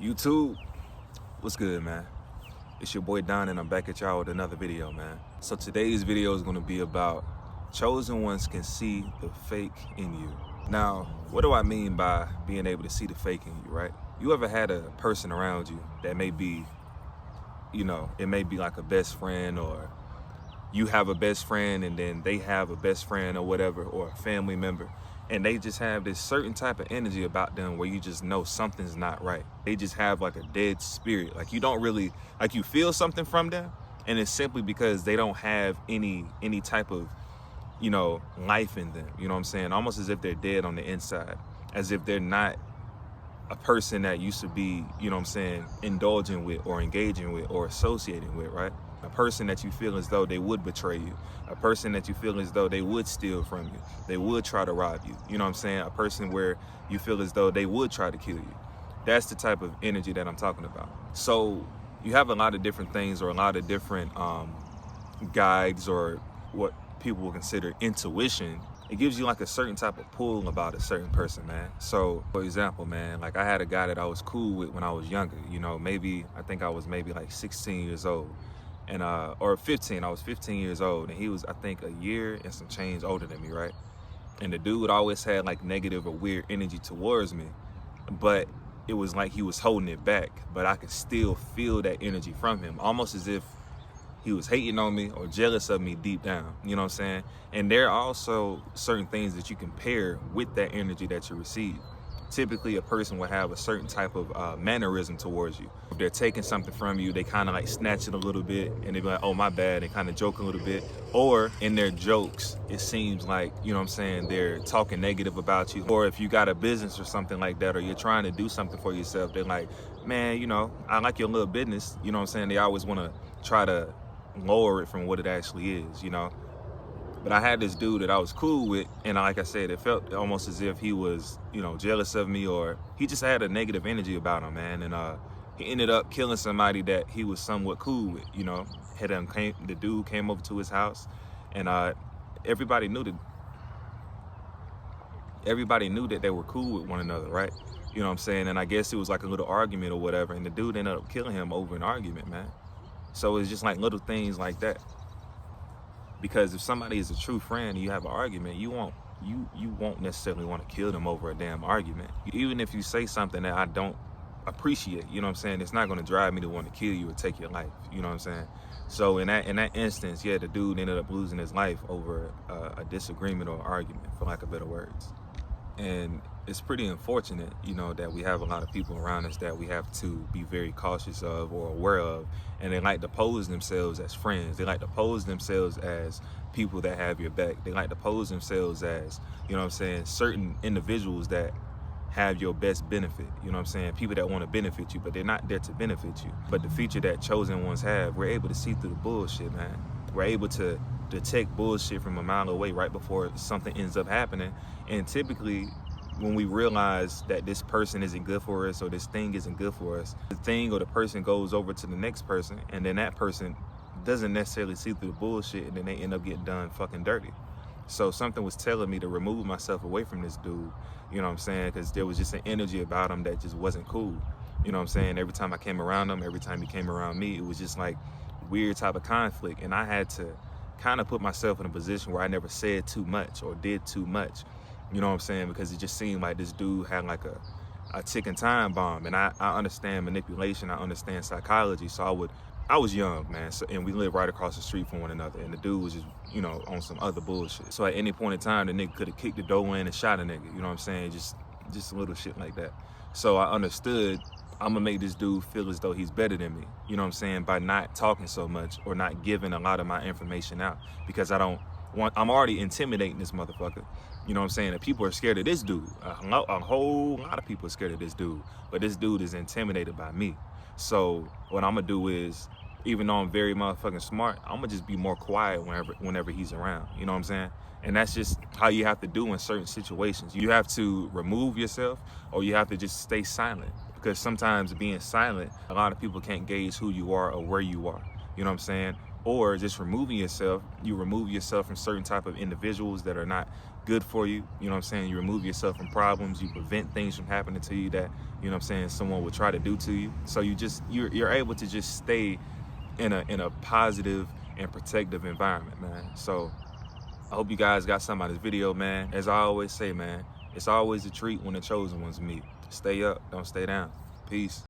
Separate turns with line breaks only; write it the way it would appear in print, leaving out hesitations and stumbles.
YouTube, what's good, man? It's your boy Don, and I'm back at y'all with another video, man. So today's video is going to be about chosen ones can see the fake in you. Now, what do I mean by being able to see the fake in you, right? You ever had a person around you that may be, it may be like a best friend, or you have a best friend and then they have a best friend or whatever, or a family member, and they just have this certain type of energy about them where you just know something's not right. They just have like a dead spirit. Like you don't really, like you feel something from them, and it's simply because they don't have any type of, life in them. You know what I'm saying? Almost as if they're dead on the inside, as if they're not a person that used to be, indulging with or engaging with or associating with, right? A person that you feel as though they would betray you. A person that you feel as though they would steal from you. They would try to rob you. You know what I'm saying? A person where you feel as though they would try to kill you. That's the type of energy that I'm talking about. So you have a lot of different things, or a lot of different guides, or what people will consider intuition. It gives you like a certain type of pull about a certain person, man. So for example, man, like I had a guy that I was cool with when I was younger, I think I was maybe like 16 years old. And or 15. I was 15 years old, and he was, I think, a year and some change older than me, right? And the dude always had like negative or weird energy towards me, but it was like he was holding it back, but I could still feel that energy from him, almost as if he was hating on me or jealous of me deep down. You know what I'm saying? And there are also certain things that you can pair with that energy that you receive. Typically, a person will have a certain type of mannerism towards you. If they're taking something from you, they kind of like snatch it a little bit, and they be like, oh, my bad, and kind of joke a little bit. Or in their jokes, it seems like, they're talking negative about you. Or if you got a business or something like that, or you're trying to do something for yourself, they're like, man, I like your little business. You know what I'm saying? They always want to try to lower it from what it actually is, But I had this dude that I was cool with, and like I said, it felt almost as if he was, jealous of me, or he just had a negative energy about him, man. And he ended up killing somebody that he was somewhat cool with, The dude came over to his house, and everybody knew that they were cool with one another, right? You know what I'm saying? And I guess it was like a little argument or whatever, and the dude ended up killing him over an argument, man. So it's just like little things like that. Because if somebody is a true friend and you have an argument, you won't necessarily want to kill them over a damn argument. Even if you say something that I don't appreciate, it's not going to drive me to want to kill you or take your life. You know what I'm saying? So in that instance, yeah, the dude ended up losing his life over a disagreement or argument, for lack of better words. And it's pretty unfortunate, that we have a lot of people around us that we have to be very cautious of or aware of, and they like to pose themselves as friends. They like to pose themselves as people that have your back. They like to pose themselves as, certain individuals that have your best benefit. People that want to benefit you, but they're not there to benefit you. But the feature that chosen ones have, we're able to see through the bullshit, man. We're able to detect bullshit from a mile away right before something ends up happening. And typically, when we realize that this person isn't good for us, or this thing isn't good for us, the thing or the person goes over to the next person, and then that person doesn't necessarily see through the bullshit, and then they end up getting done fucking dirty. So something was telling me to remove myself away from this dude, because there was just an energy about him that just wasn't cool. Every time I came around him, every time he came around me, it was just like weird type of conflict. And I had to kind of put myself in a position where I never said too much or did too much, because it just seemed like this dude had like a ticking time bomb. And I understand manipulation, I understand psychology, so I was young, man, and we lived right across the street from one another, and the dude was just, on some other bullshit. So at any point in time, the nigga could have kicked the door in and shot a nigga, just a little shit like that. So I understood, I'm gonna make this dude feel as though he's better than me, by not talking so much or not giving a lot of my information out, because I'm already intimidating this motherfucker. And people are scared of this dude. A whole lot of people are scared of this dude, but this dude is intimidated by me. So what I'm gonna do is, even though I'm very motherfucking smart, I'm gonna just be more quiet whenever he's around. You know what I'm saying? And that's just how you have to do in certain situations. You have to remove yourself, or you have to just stay silent. Because sometimes being silent, a lot of people can't gauge who you are or where you are. You know what I'm saying? or just removing yourself. You remove yourself from certain type of individuals that are not good for you. You know what I'm saying? You remove yourself from problems. You prevent things from happening to you that, you know what I'm saying, someone would try to do to you. So you're able to just stay in a positive and protective environment, man. So I hope you guys got something out of this video, man. As I always say, man, it's always a treat when the chosen ones meet. Stay up, don't stay down. Peace.